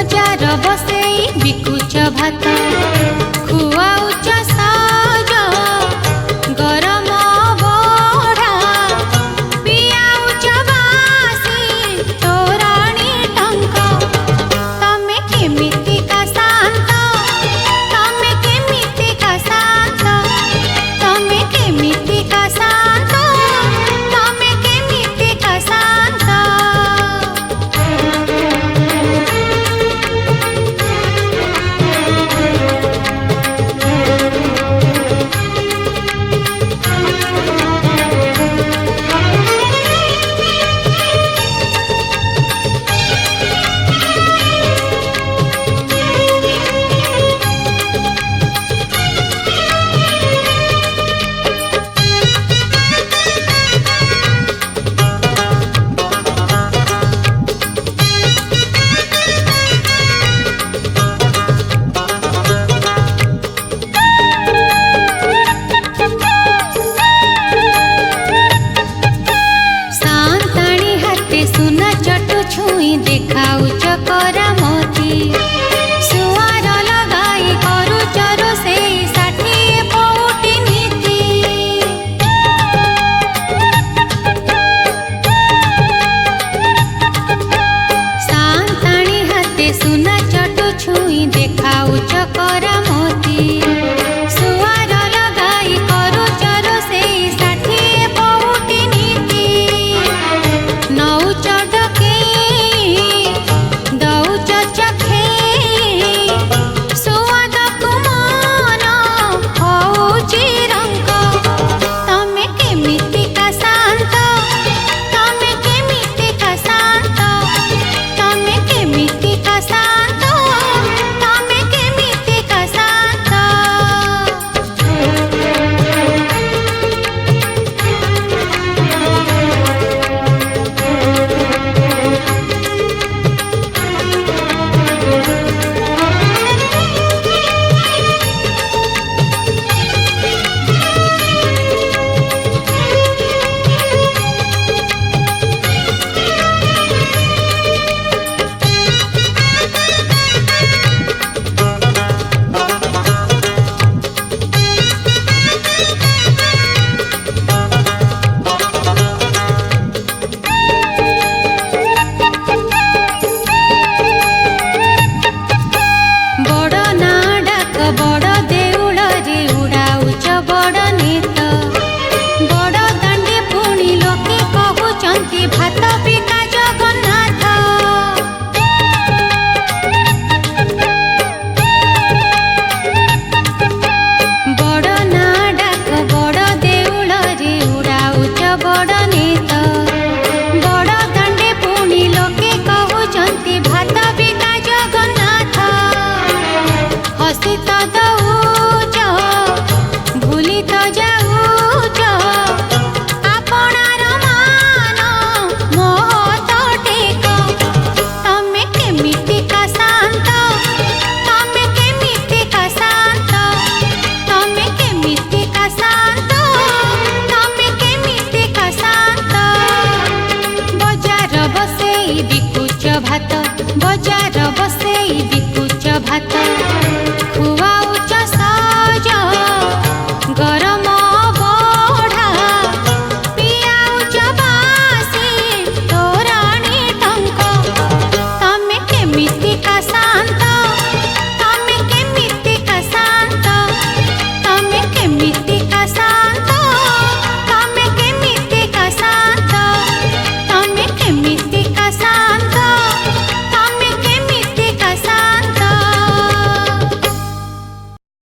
बजार बसेई बिकुच भात खुआउच साज गरम बड़ा पियाउच बासी तोराणी टंक तमे केमितिका शांत तमे केमितिका शांत तमे केमितिका शांत तमे केमितिका शांत सुना चटु छुई देखाउच करामती सुआर लगाई करुच रोषेई 60 पौटी नीति सांताणी हाथे सुना चटु छुई देखाउच करामती सुआर लगाई करुच रोषेई 60 पौटी नीति नौच दौच चखे सुआद कुमान होउची रंग तमे केमितिका शांत तमे केमितिका शांत तमे केमितिका शांत तमे केमितिका शांत बड़ देउल रे उड़ाउच बड़ नेत बड़ दांडे पुणी लोके कहउचंती भात बिका जगन्नाथ बड़ ना डाक बड़ देउल रे उड़ाउच बड़ नेत बड़ दांडे पुणी लोके कहउचंती भात बिका जगन्नाथ हसी तो दौच भूली तो जाऊच आपणार मान मोहत टेक तमे केमितिका शांत तमे केमितिका शांत तमे केमितिका शांत तमे केमितिका शांत बजार बसेई बिकुच भात बजार बसेई बिकुच भात